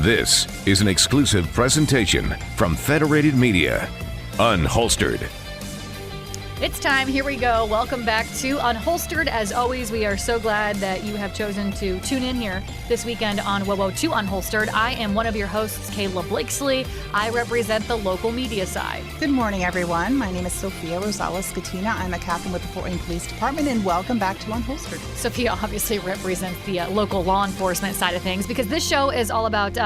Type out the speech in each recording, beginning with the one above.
This is an exclusive presentation from Federated Media. Unholstered. It's time. Here we go. Welcome back to Unholstered. As always, we are so glad that you have chosen to tune in here this weekend on WOWO to Unholstered. I am one of your hosts, Kayla Blakesley. I represent the local media side. Good morning, everyone. My name is Sophia Rosales-Scatina. I'm a captain with the Fort Wayne Police Department, and welcome back to Unholstered. Sophia obviously represents the local law enforcement side of things because this show is all about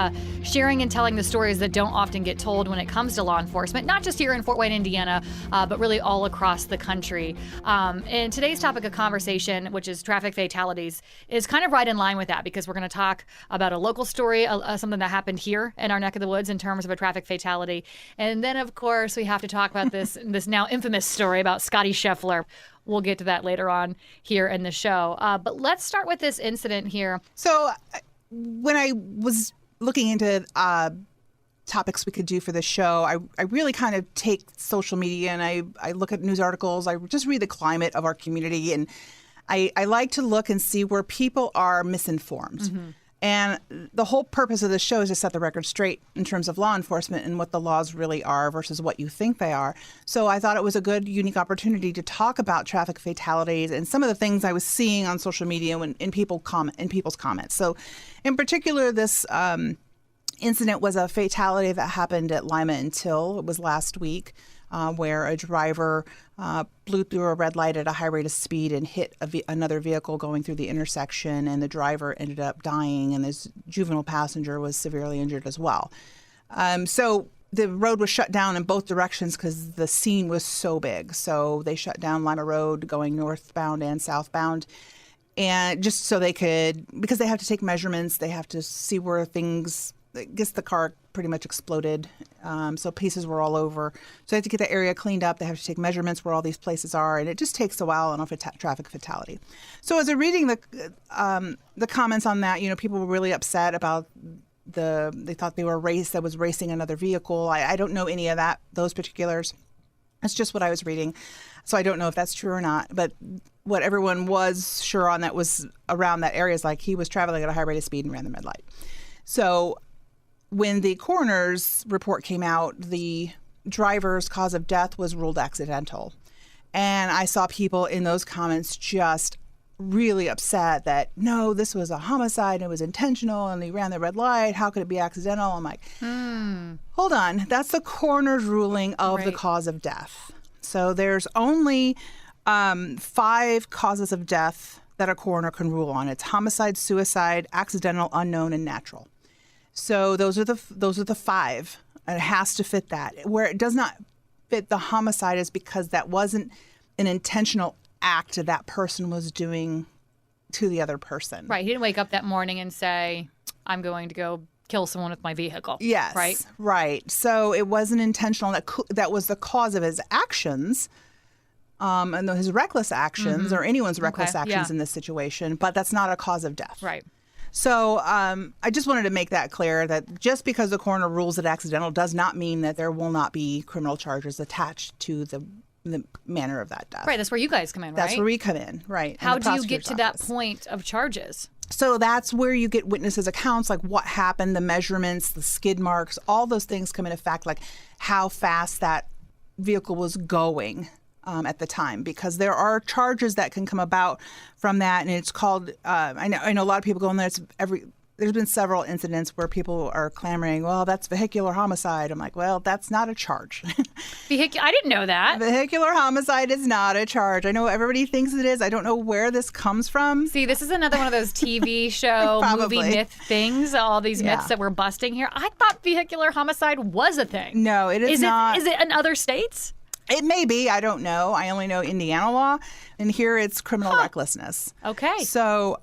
sharing and telling the stories that don't often get told when it comes to law enforcement, not just here in Fort Wayne, Indiana, but really all across the country. And today's topic of conversation, which is traffic fatalities, is kind of right in line with that because we're going to talk about a local story, something that happened here in our neck of the woods in terms of a traffic fatality. And then, of course, we have to talk about this now infamous story about Scotty Scheffler. We'll get to that later on here in the show. But let's start with this incident here. So when I was looking into topics we could do for the show, I really kind of take social media and I look at news articles. I just read the climate of our community, and I like to look and see where people are misinformed. Mm-hmm. And the whole purpose of the show is to set the record straight in terms of law enforcement and what the laws really are versus what you think they are. So I thought it was a good, unique opportunity to talk about traffic fatalities and some of the things I was seeing on social media in people's comments. So in particular, this incident was a fatality that happened at Lima and Till. It was last week, where a driver blew through a red light at a high rate of speed and hit another vehicle going through the intersection, and the driver ended up dying, and this juvenile passenger was severely injured as well. So the road was shut down in both directions because the scene was so big. So they shut down Lima Road going northbound and southbound. And just so they could, because they have to take measurements, they have to see where things, I guess the car pretty much exploded. So pieces were all over. So they have to get the area cleaned up. They have to take measurements where all these places are. And it just takes a while on a traffic fatality. So as I'm reading the comments on that, people were really upset about they thought they were racing another vehicle. I don't know any of those particulars. That's just what I was reading. So I don't know if that's true or not. But what everyone was sure on that was around that area is like he was traveling at a high rate of speed and ran the red light. So when the coroner's report came out, the driver's cause of death was ruled accidental. And I saw people in those comments just really upset that, no, this was a homicide, and it was intentional, and he ran the red light. How could it be accidental? I'm like, hold on. That's the coroner's ruling of the cause of death. So there's only 5 causes of death that a coroner can rule on. It's homicide, suicide, accidental, unknown, and natural. So those are the 5, and it has to fit that. Where it does not fit the homicide is because that wasn't an intentional act that person was doing to the other person. Right. He didn't wake up that morning and say, I'm going to go kill someone with my vehicle. Yes. Right. So it wasn't intentional. That was the cause of his actions. And his reckless actions, or anyone's reckless actions in this situation, but that's not a cause of death. Right. So I just wanted to make that clear, that just because the coroner rules it accidental does not mean that there will not be criminal charges attached to the manner of that death. Right. That's where you guys come in, right? That's where we come in, right. How do you get to that point of charges? So that's where you get witnesses' accounts, like what happened, the measurements, the skid marks, all those things come into effect, like how fast that vehicle was going at the time, because there are charges that can come about from that, and it's called. I know a lot of people go in there. There's been several incidents where people are clamoring, well, that's vehicular homicide. I'm like, well, that's not a charge. I didn't know that. Vehicular homicide is not a charge. I know everybody thinks it is. I don't know where this comes from. See, this is another one of those TV show, movie myth things, all these myths that we're busting here. I thought vehicular homicide was a thing. No, it is not. Is it in other states? It may be. I don't know. I only know Indiana law, and here it's criminal recklessness. Okay. So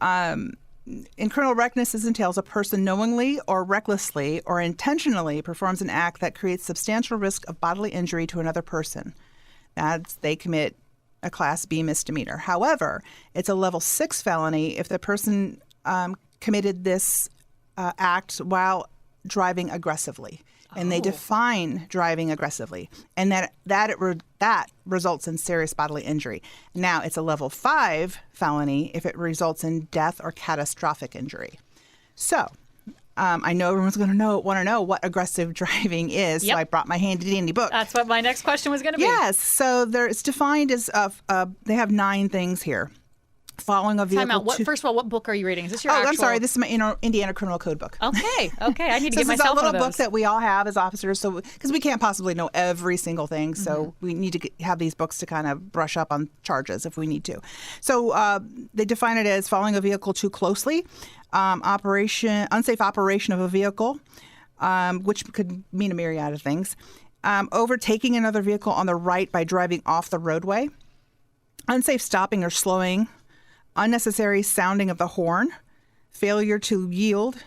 in criminal recklessness entails a person knowingly or recklessly or intentionally performs an act that creates substantial risk of bodily injury to another person. They commit a Class B misdemeanor. However, it's a level 6 felony if the person committed this act while driving aggressively. And they define driving aggressively, and that results in serious bodily injury. Now, it's a level 5 felony if it results in death or catastrophic injury. So I know everyone's going to want to know what aggressive driving is, Yep. so I brought my handy-dandy book. That's what my next question was going to be. Yes, so it's defined as, they have 9 things here. Following a vehicle. Time out. First of all, what book are you reading? Is this your Oh, actual... I'm sorry. This is my Indiana Criminal Code book. Okay. I need to So get this is myself a little one of book those. that we all have as officers, so because we can't possibly know every single thing, so we need to have these books to kind of brush up on charges if we need to. So they define it as following a vehicle too closely, unsafe operation of a vehicle, which could mean a myriad of things, overtaking another vehicle on the right by driving off the roadway, unsafe stopping or slowing, unnecessary sounding of the horn, failure to yield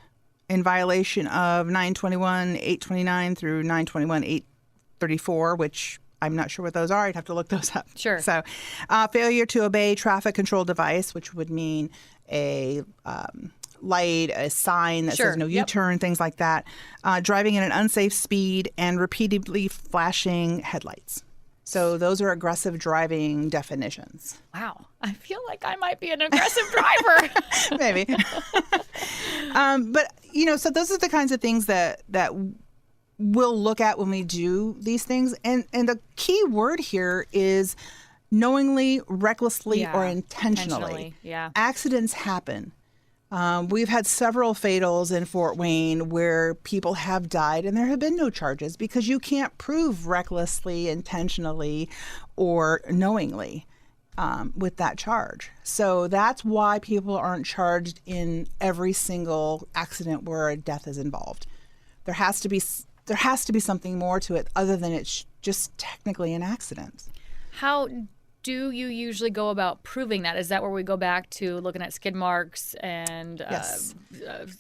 in violation of 921-829 through 921-834, which I'm not sure what those are. I'd have to look those up. Sure. So failure to obey traffic control device, which would mean a light, a sign that says no U-turn, things like that. Driving at an unsafe speed and repeatedly flashing headlights. So those are aggressive driving definitions. Wow. I feel like I might be an aggressive driver. Maybe. But, so those are the kinds of things that we'll look at when we do these things. And the key word here is knowingly, recklessly, or intentionally. Yeah. Accidents happen. We've had several fatals in Fort Wayne where people have died and there have been no charges because you can't prove recklessly, intentionally, or knowingly with that charge. So that's why people aren't charged in every single accident where a death is involved. There has to be something more to it other than it's just technically an accident. How do you usually go about proving that? Is that where we go back to looking at skid marks and Yes.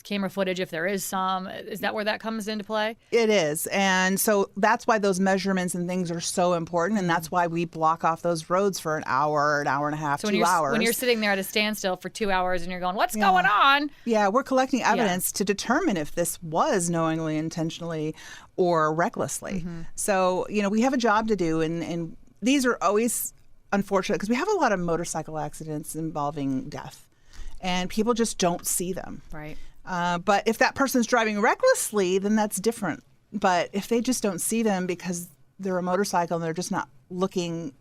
Camera footage, if there is some? Is that where that comes into play? It is. And so that's why those measurements and things are so important. And that's why we block off those roads for an hour and a half, So 2 hours. when you're sitting there at a standstill for 2 hours and you're going, what's going on? Yeah, we're collecting evidence to determine if this was knowingly, intentionally, or recklessly. So, we have a job to do. And these are always unfortunate because we have a lot of motorcycle accidents involving death. And people just don't see them. Right. But if that person's driving recklessly, then that's different. But if they just don't see them because they're a motorcycle and they're just not looking,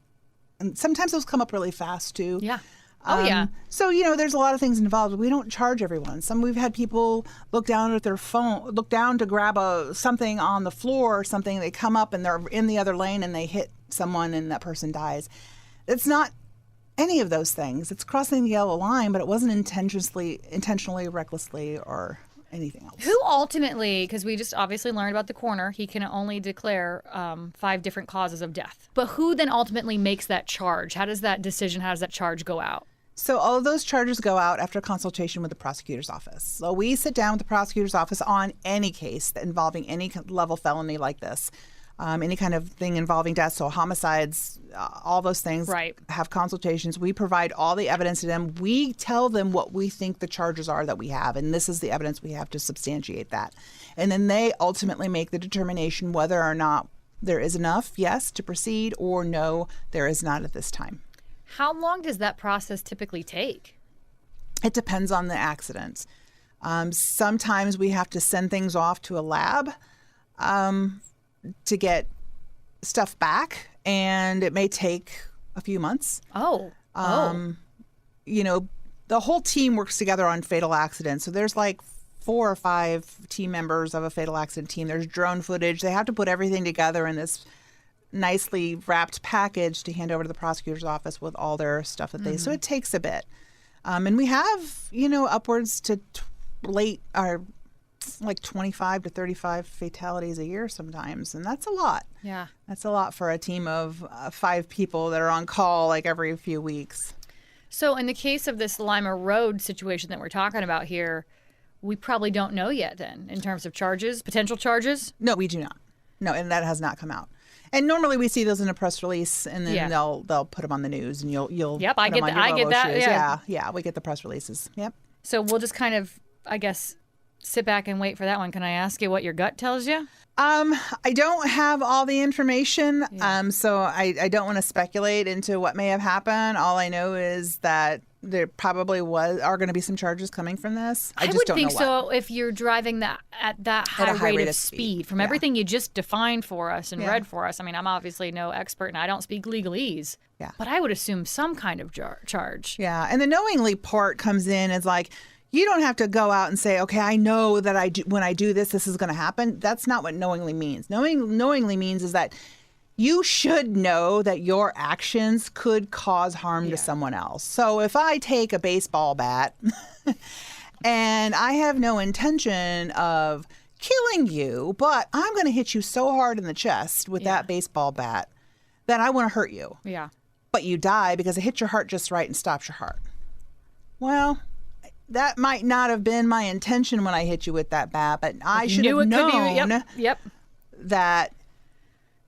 and sometimes those come up really fast too. Yeah. Oh, yeah. So, there's a lot of things involved. We don't charge everyone. We've had people look down at their phone, look down to grab something on the floor or something. They come up and they're in the other lane and they hit someone and that person dies. It's not any of those things. It's crossing the yellow line, but it wasn't intentionally, recklessly, or anything else. Who ultimately, because we just obviously learned about the coroner, he can only declare 5 different causes of death. But who then ultimately makes that charge? How does that charge go out? So all of those charges go out after consultation with the prosecutor's office. So we sit down with the prosecutor's office on any case involving any level felony like this. Any kind of thing involving death, so homicides, all those things, right. Have consultations. We provide all the evidence to them. We tell them what we think the charges are that we have, and this is the evidence we have to substantiate that. And then they ultimately make the determination whether or not there is enough, yes, to proceed, or no, there is not at this time. How long does that process typically take? It depends on the accident. Sometimes we have to send things off to a lab to get stuff back, and it may take a few months. The whole team works together on fatal accidents. So there's like 4 or 5 team members of a fatal accident team. There's drone footage. They have to put everything together in this nicely wrapped package to hand over to the prosecutor's office with all their stuff that so it takes a bit. And we have, upwards to like 25 to 35 fatalities a year sometimes. And that's a lot. Yeah. That's a lot for a team of 5 people that are on call like every few weeks. So in the case of this Lima Road situation that we're talking about here, we probably don't know yet then in terms of charges, potential charges? No, we do not. No, and that has not come out. And normally we see those in a press release, and then they'll put them on the news, and you'll Yep, put I them on your I get Robo that. shoes. Yeah, we get the press releases. Yep. So we'll just kind of, I guess, sit back and wait for that one. Can I ask you what your gut tells you? I don't have all the information, so I don't want to speculate into what may have happened. All I know is that there probably are going to be some charges coming from this. I just would don't think know so if you're driving at that high rate of speed. From everything you just defined for us and read for us. I mean, I'm obviously no expert and I don't speak legalese. Yeah. But I would assume some kind of charge. Yeah. And the knowingly part comes in as like, you don't have to go out and say, okay, I know that when I do this is going to happen. That's not what knowingly means. Knowingly means is that you should know that your actions could cause harm to someone else. So if I take a baseball bat and I have no intention of killing you, but I'm going to hit you so hard in the chest with that baseball bat that I want to hurt you. Yeah. But you die because it hit your heart just right and stops your heart. Well, that might not have been my intention when I hit you with that bat, but I should have known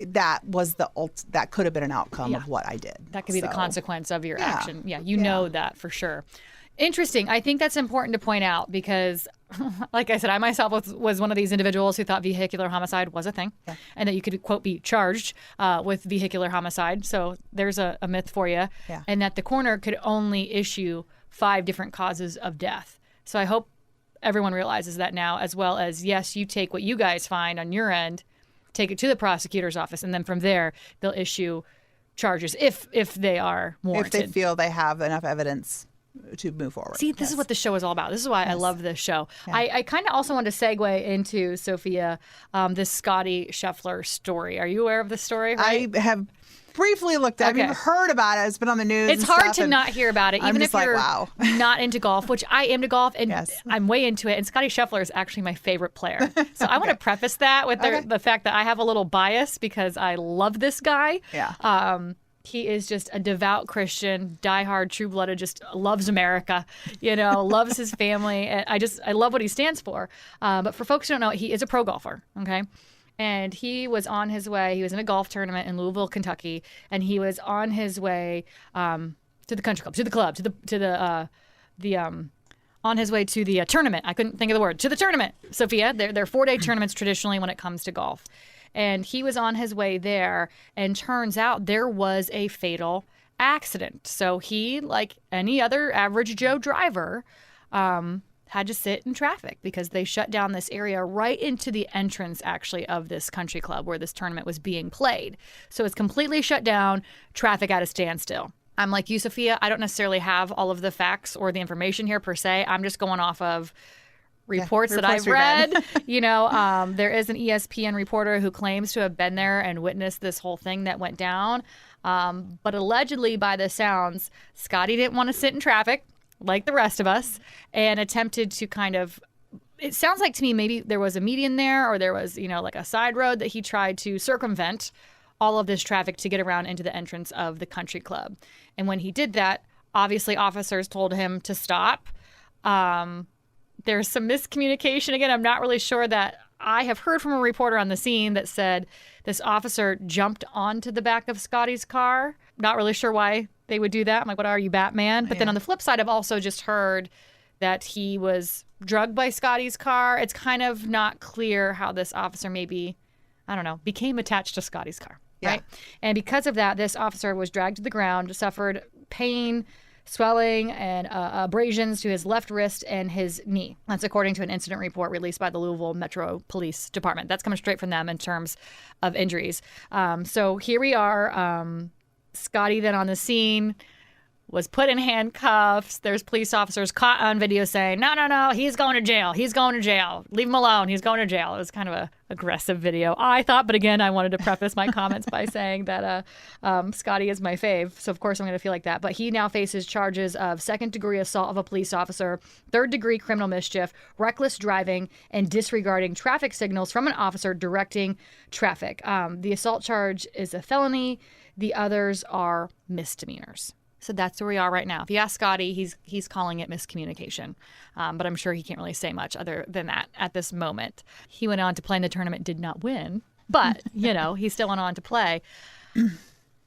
that was that could have been an outcome of what I did. That could be the consequence of your action. Yeah, you know that for sure. Interesting. I think that's important to point out because, like I said, I myself was one of these individuals who thought vehicular homicide was a thing and that you could, quote, be charged with vehicular homicide. So there's a myth for you. Yeah. And that the coroner could only issue 5 different causes of death. So I hope everyone realizes that now, as well as, yes, you take what you guys find on your end, take it to the prosecutor's office, and then from there they'll issue charges if they are warranted. If they feel they have enough evidence to move forward. See, this is what the show is all about. This is why I love this show. Yeah. I kind of also want to segue into, Sophia, this Scotty Scheffler story. Are you aware of this story? Right? I have briefly looked at it. I've hard about it. It's been on the news. It's hard to not hear about it, even if you're not into golf, which I am to golf, and I'm way into it. And Scotty Scheffler is actually my favorite player. So I want to preface that with the fact that I have a little bias because I love this guy. Yeah. He is just a devout Christian, diehard, true-blooded, just loves America, loves his family. I love what he stands for. But for folks who don't know, he is a pro golfer, okay? And he was on his way. He was in a golf tournament in Louisville, Kentucky, and he was on his way to the country club, to the club, on his way to the tournament. I couldn't think of the word. To the tournament, Sophia. They're 4-day tournaments traditionally when it comes to golf. And he was on his way there, and turns out there was a fatal accident. So he, like any other average Joe driver, had to sit in traffic because they shut down this area right into the entrance, actually, of this country club where this tournament was being played. So it's completely shut down, traffic at a standstill. I'm like you, Sophia. I don't necessarily have all of the facts or the information here per se. I'm just going off of reports that I've read. There is an ESPN reporter who claims to have been there and witnessed this whole thing that went down. But allegedly, by the sounds, Scotty didn't want to sit in traffic like the rest of us and attempted to it sounds like to me maybe there was a median there or there was, like a side road that he tried to circumvent all of this traffic to get around into the entrance of the country club. And when he did that, obviously officers told him to stop. There's some miscommunication. Again, I'm not really sure that I have heard from a reporter on the scene that said this officer jumped onto the back of Scotty's car. Not really sure why they would do that. I'm like, what are you, Batman? But then on the flip side, I've also just heard that he was drugged by Scotty's car. It's kind of not clear how this officer maybe, became attached to Scotty's car, right? And because of that, this officer was dragged to the ground, suffered pain, swelling, and abrasions to his left wrist and his knee. That's according to an incident report released by the Louisville Metro Police Department. That's coming straight from them in terms of injuries. So here we are. Scotty then on the scene was put in handcuffs. There's police officers caught on video saying, no, he's going to jail. He's going to jail. Leave him alone. He's going to jail. It was kind of a aggressive video, I thought. But again, I wanted to preface my comments by saying that Scotty is my fave. So, of course, I'm going to feel like that. But he now faces charges of second-degree assault of a police officer, third-degree criminal mischief, reckless driving, and disregarding traffic signals from an officer directing traffic. The assault charge is a felony. The others are misdemeanors. So that's where we are right now. If you ask Scotty, he's calling it miscommunication. But I'm sure he can't really say much other than that at this moment. He went on to play in the tournament, did not win. But, he still went on to play.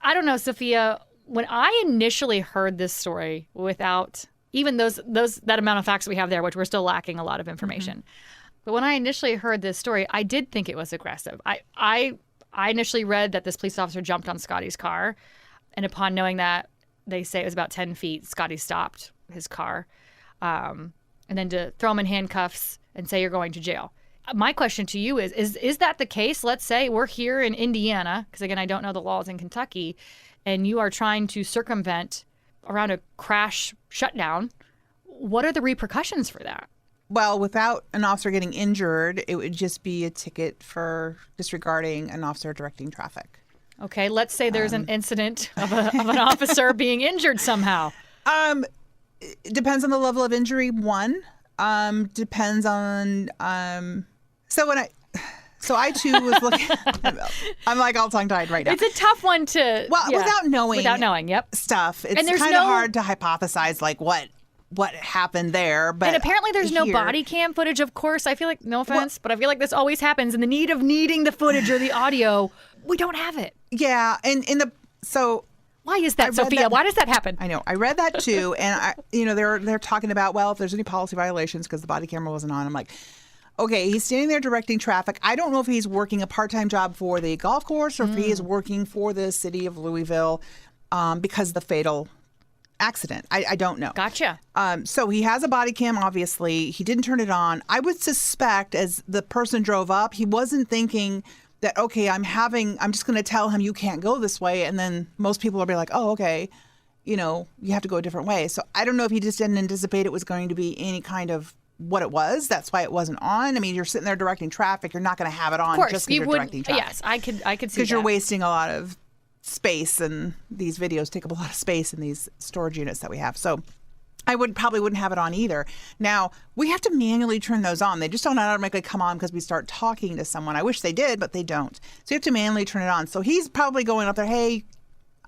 I don't know, Sophia, when I initially heard this story without even that amount of facts we have there, which we're still lacking a lot of information. Mm-hmm. But when I initially heard this story, I did think it was aggressive. I initially read that this police officer jumped on Scotty's car. And upon knowing that, they say it was about 10 feet, Scotty stopped his car, and then to throw him in handcuffs and say you're going to jail. My question to you is that the case? Let's say we're here in Indiana, because again, I don't know the laws in Kentucky, and you are trying to circumvent around a crash shutdown. What are the repercussions for that? Well, without an officer getting injured, it would just be a ticket for disregarding an officer directing traffic. Okay, let's say there's an incident of an officer being injured somehow. It depends on the level of injury, one. Depends on... So I too was looking... I'm like all tongue-tied right now. It's a tough one to... Well, without knowing... Yep. Stuff. It's kind of hard to hypothesize like what happened there. But and apparently there's no body cam footage, of course. I feel like, no offense, but I feel like this always happens. In the need of needing the footage or the audio, we don't have it. Yeah, and why is that, Sophia? Why does that happen? I know. I read that too, and they're talking about, well, if there's any policy violations because the body camera wasn't on. I'm like, okay, he's standing there directing traffic. I don't know if he's working a part-time job for the golf course or if he is working for the city of Louisville because of the fatal accident. I don't know. Gotcha. So he has a body cam, obviously. He didn't turn it on. I would suspect as the person drove up, he wasn't thinking that, okay, I'm just going to tell him you can't go this way. And then most people will be like, oh, okay, you have to go a different way. So I don't know if he just didn't anticipate it was going to be any kind of what it was. That's why it wasn't on. I mean, you're sitting there directing traffic. You're not going to have it on just because you're directing traffic. Yes, I could see that. Because you're wasting a lot of space, and these videos take up a lot of space in these storage units that we have. So I probably wouldn't have it on either. Now, we have to manually turn those on. They just don't automatically come on because we start talking to someone. I wish they did, but they don't. So you have to manually turn it on. So he's probably going up there, hey,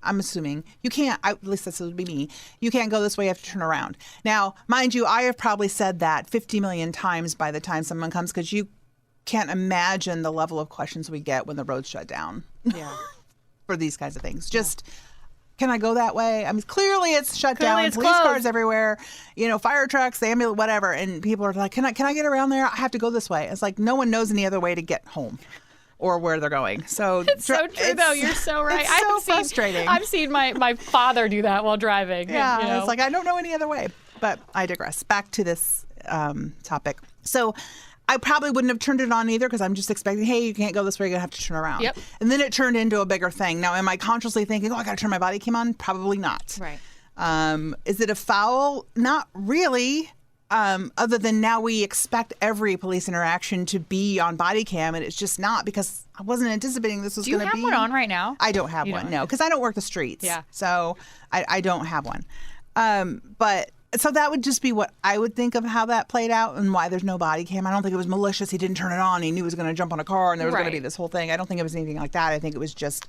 I'm assuming you can't, at least this would be me, you can't go this way, you have to turn around. Now, mind you, I have probably said that 50 million times by the time someone comes, because you can't imagine the level of questions we get when the road's shut down. Yeah. For these kinds of things. Just, can I go that way? I mean, clearly it's shut down. It's police closed. Cars everywhere, fire trucks, ambulance, whatever. And people are like, can I get around there? I have to go this way. It's like no one knows any other way to get home or where they're going. So it's so true, though. You're so right. It's so frustrating. I've seen my father do that while driving. Yeah, and, it's like I don't know any other way. But I digress. Back to this topic. So I probably wouldn't have turned it on either because I'm just expecting, hey, you can't go this way, you're going to have to turn around. Yep. And then it turned into a bigger thing. Now, am I consciously thinking, I got to turn my body cam on? Probably not. Right. Is it a foul? Not really. Other than now we expect every police interaction to be on body cam, and it's just not because I wasn't anticipating this was going to be. Do you have one on right now? I don't have one, no, because I don't work the streets. Yeah. So I don't have one. But so that would just be what I would think of how that played out and why there's no body cam. I don't think it was malicious. He didn't turn it on. He knew he was going to jump on a car and there was going to be this whole thing. I don't think it was anything like that. I think it was just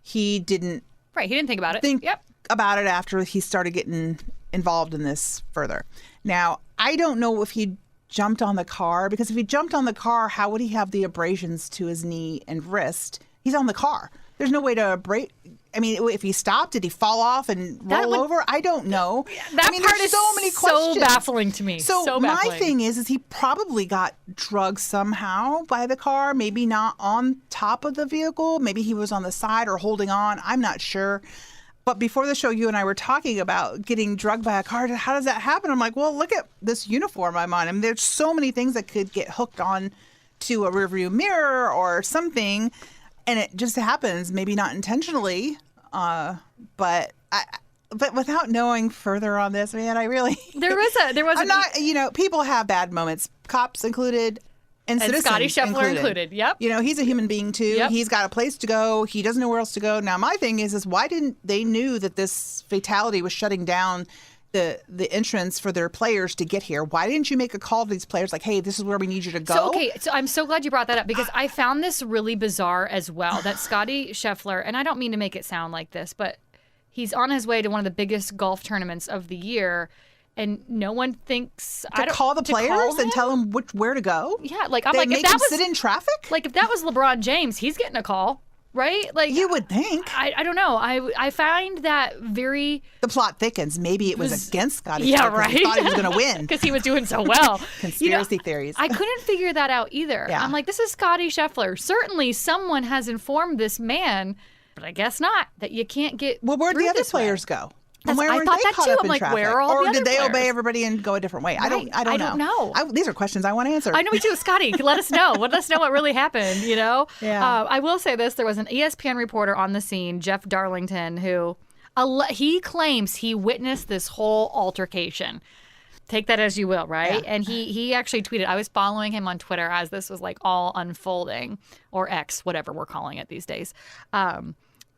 he didn't. Right. He didn't think about it. Think about it after he started getting involved in this further. Now, I don't know if he jumped on the car, because if he jumped on the car, how would he have the abrasions to his knee and wrist? He's on the car. There's no way to abrade. I mean, if he stopped, did he fall off and roll over? I don't know. That part is so many questions. So baffling to me. So my thing is he probably got drugged somehow by the car. Maybe not on top of the vehicle. Maybe he was on the side or holding on. I'm not sure. But before the show, you and I were talking about getting drugged by a car. How does that happen? I'm like, well, look at this uniform I'm on. I mean, there's so many things that could get hooked on to a rearview mirror or something. And it just happens, maybe not intentionally, but without knowing further on this, man, I really there was I'm not, people have bad moments, cops included, and citizens Scotty Scheffler included. Yep. He's a human being too. Yep. He's got a place to go. He doesn't know where else to go. Now, my thing is why didn't they knew that this fatality was shutting down the entrance for their players to get here? Why didn't you make a call to these players like, hey, this is where we need you to go? So I'm so glad you brought that up, because I found this really bizarre as well, that Scotty Scheffler, and I don't mean to make it sound like this, but he's on his way to one of the biggest golf tournaments of the year, and no one thinks to call the players and tell them where to go. Yeah, like I'm make if that him was sit in traffic. Like if that was LeBron James, he's getting a call. Right? Like you would think. I don't know. I find that very... The plot thickens. Maybe it was against Scotty. Yeah, right. He thought he was going to win. Because he was doing so well. Conspiracy theories. I couldn't figure that out either. Yeah. I'm like, this is Scotty Scheffler. Certainly someone has informed this man, but I guess not, that you can't get Well, where'd the other players go? And why I weren't thought they that caught too. up I'm in like, traffic? where are all or the did other they obey players? everybody and go a different way? I Right. don't know. These are questions I want to answer. I know, me too. Scotty, let us know. Let us know what really happened, you know? Yeah. I will say this. There was an ESPN reporter on the scene, Jeff Darlington, who he claims he witnessed this whole altercation. Take that as you will, right? Yeah. And he actually tweeted, I was following him on Twitter as this was like all unfolding, or X, whatever we're calling it these days.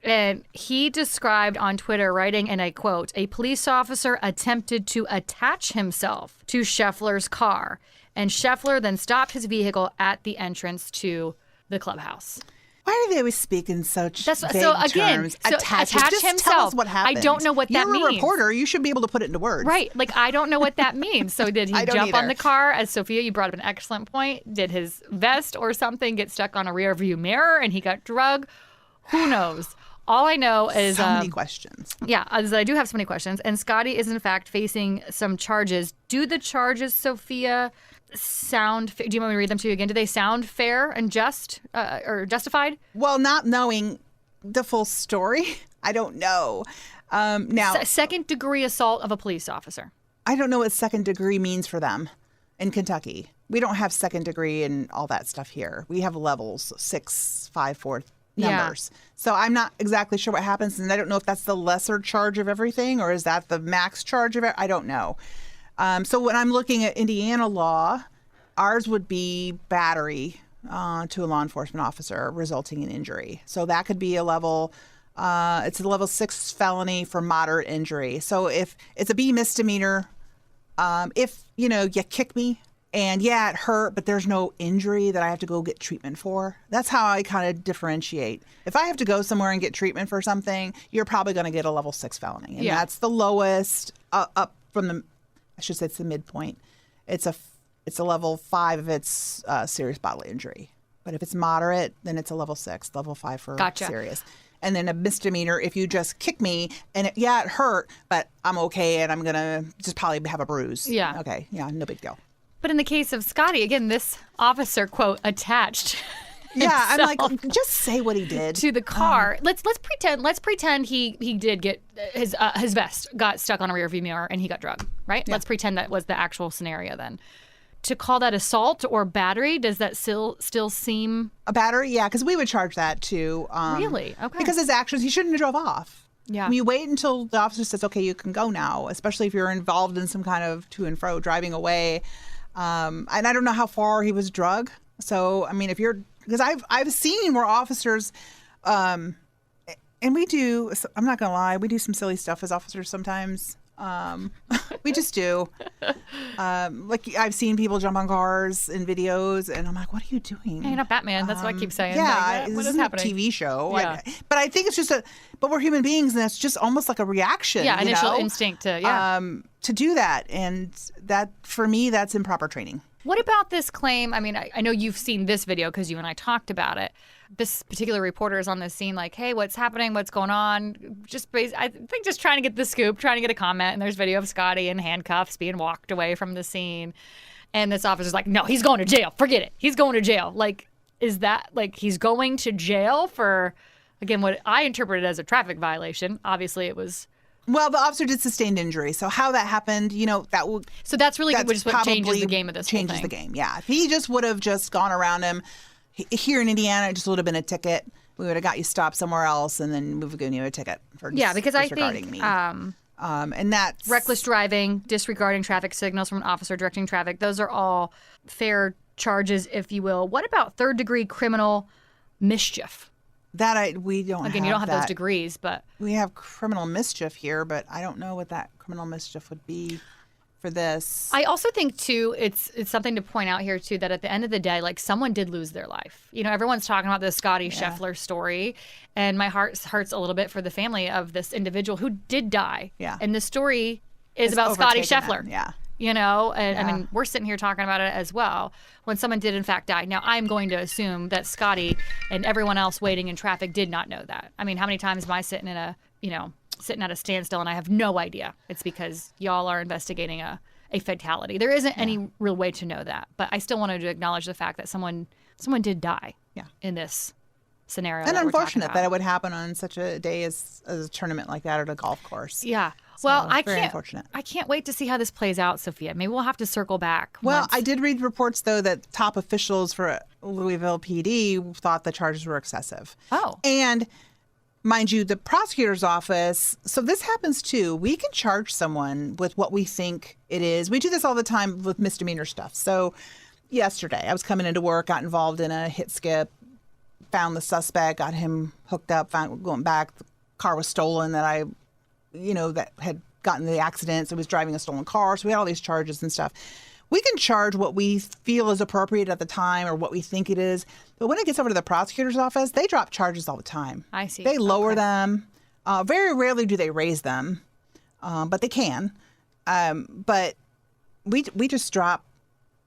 And he described on Twitter, writing, and I quote, "A police officer attempted to attach himself to Scheffler's car, and Scheffler then stopped his vehicle at the entrance to the clubhouse." Why do they always speak in such That's- vague so again, terms? so Attach attach Just tell us himself. what happened. I don't know what that You're a means. reporter. You should be able to put it into words. Right. Like, I don't know what that means. So did he I don't jump on either. the car? As Sophia, you brought up an excellent point. Did his vest or something get stuck on a rear view mirror and he got drugged? Who knows? All I know is So many questions. Yeah, as I do have so many questions. And Scotty is, in fact, facing some charges. Do the charges, Sophia, sound... Do you want me to read them to you again? Do they sound fair and just or justified? Well, not knowing the full story, I don't know. Now, Second-degree assault of a police officer. I don't know what second degree means for them in Kentucky. We don't have second degree and all that stuff here. We have levels, 6, 5, 4 numbers. Yeah. So I'm not exactly sure what happens, and I don't know if that's the lesser charge of everything or is that the max charge of it. I don't know. So when I'm looking at Indiana law, ours would be battery to a law enforcement officer resulting in injury. So that could be a level, it's a level 6 felony for moderate injury. So if it's a B misdemeanor, if, you kick me, and yeah, it hurt, but there's no injury that I have to go get treatment for. That's how I kind of differentiate. If I have to go somewhere and get treatment for something, you're probably going to get a level 6 felony. And that's the lowest up from I should say it's the midpoint. It's a level 5 if it's serious bodily injury. But if it's moderate, then it's a level 6, level 5 for serious. And then a misdemeanor, if you just kick me and it hurt, but I'm okay and I'm going to just probably have a bruise. Yeah. Okay. Yeah, no big deal. But in the case of Scotty, again, this officer, quote, attached. Yeah, I'm like, just say what he did to the car. Let's pretend he did get his vest got stuck on a rear view mirror and he got drugged, right? Yeah. Let's pretend that was the actual scenario then. To call that assault or battery, does that still seem a battery? Yeah, because we would charge that too. Really? Okay. Because his actions, he shouldn't have drove off. Yeah. You wait until the officer says, "Okay, you can go now," especially if you're involved in some kind of to and fro driving away. And I don't know how far he was drugged. So, I mean, because I've seen where officers, and we do, I'm not going to lie, we do some silly stuff as officers sometimes. We just do. Like I've seen people jump on cars in videos and I'm like, what are you doing? Hey, you're not Batman. That's what I keep saying. Yeah. Like, what is is happening? A TV show. Yeah. But I think it's just but we're human beings and it's just almost like a reaction. Yeah. Initial instinct to do that. And that, for me, that's improper training. What about this claim? I mean, I know you've seen this video because you and I talked about it. This particular reporter is on the scene like, hey, what's happening? What's going on? I think just trying to get the scoop, trying to get a comment. And there's video of Scotty in handcuffs being walked away from the scene. And this officer's like, no, he's going to jail. Forget it. He's going to jail. Like, is that like he's going to jail for, again, what I interpreted as a traffic violation? Obviously, it was. Well, the officer did sustain injury, so how that happened, that will. So that's really just what changes the game of this. Changes the game, yeah. If he just would have just gone around him, here in Indiana, it just would have been a ticket. We would have got you stopped somewhere else, and then we've given you a ticket for because I disregarding think me. And that's reckless driving, disregarding traffic signals from an officer directing traffic. Those are all fair charges, if you will. What about third-degree criminal mischief? We don't. Again, you don't have those degrees, but we have criminal mischief here. But I don't know what that criminal mischief would be for this. I also think too, it's something to point out here too that at the end of the day, like someone did lose their life. Everyone's talking about the Scotty Scheffler story, and my heart hurts a little bit for the family of this individual who did die. Yeah, and the story is about Scotty Scheffler. Yeah. And I mean, we're sitting here talking about it as well when someone did in fact die. Now, I'm going to assume that Scotty and everyone else waiting in traffic did not know that. I mean, how many times am I sitting at a standstill and I have no idea? It's because y'all are investigating a fatality. There isn't any real way to know that, but I still wanted to acknowledge the fact that someone did die in this scenario. And unfortunate that it would happen on such a day as a tournament like that at a golf course. Yeah. Well, So, very unfortunate. I can't wait to see how this plays out, Sophia. Maybe we'll have to circle back. Well, once. I did read reports, though, that top officials for Louisville PD thought the charges were excessive. Oh. And mind you, the prosecutor's office, so this happens too. We can charge someone with what we think it is. We do this all the time with misdemeanor stuff. So yesterday, I was coming into work, got involved in a hit skip, found the suspect, got him hooked up, going back. The car was stolen that had gotten in the accident. So he was driving a stolen car. So we had all these charges and stuff. We can charge what we feel is appropriate at the time or what we think it is. But when it gets over to the prosecutor's office, they drop charges all the time. I see. They lower them. Very rarely do they raise them, but they can. But we just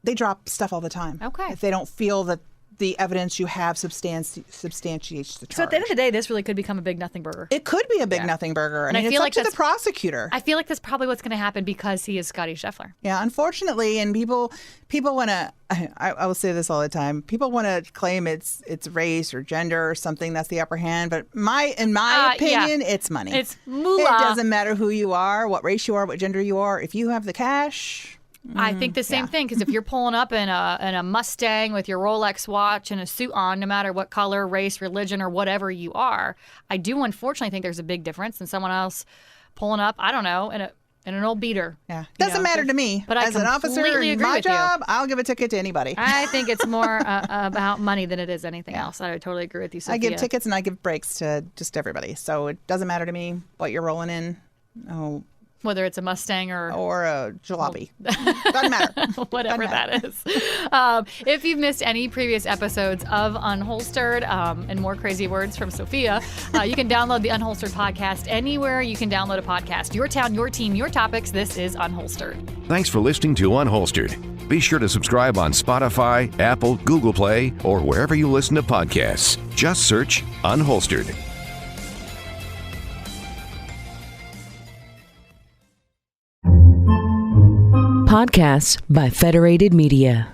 they drop stuff all the time. Okay. If they don't feel that the evidence you have substantiates the charge. So at the end of the day, this really could become a big nothing burger. It could be a big nothing burger. And I mean, feel it's like up to the prosecutor. I feel like that's probably what's going to happen because he is Scotty Scheffler. Yeah, unfortunately, and people want to. I will say this all the time. People want to claim it's race or gender or something that's the upper hand. But in my opinion, it's money. It's moolah. It doesn't matter who you are, what race you are, what gender you are. If you have the cash. I think the same thing, because if you're pulling up in a Mustang with your Rolex watch and a suit on, no matter what color, race, religion, or whatever you are, I do unfortunately think there's a big difference than someone else pulling up, I don't know, in an old beater. Yeah, doesn't matter to me. But as an officer in my job, I'll give a ticket to anybody. I think it's more about money than it is anything else. I totally agree with you, Sophia. I give tickets and I give breaks to just everybody, so it doesn't matter to me what you're rolling in. Oh. Whether it's a Mustang or a jalopy. Doesn't matter. Whatever that is. If you've missed any previous episodes of Unholstered and more crazy words from Sophia, you can download the Unholstered podcast anywhere you can download a podcast. Your town, your team, your topics. This is Unholstered. Thanks for listening to Unholstered. Be sure to subscribe on Spotify, Apple, Google Play, or wherever you listen to podcasts. Just search Unholstered. Podcasts by Federated Media.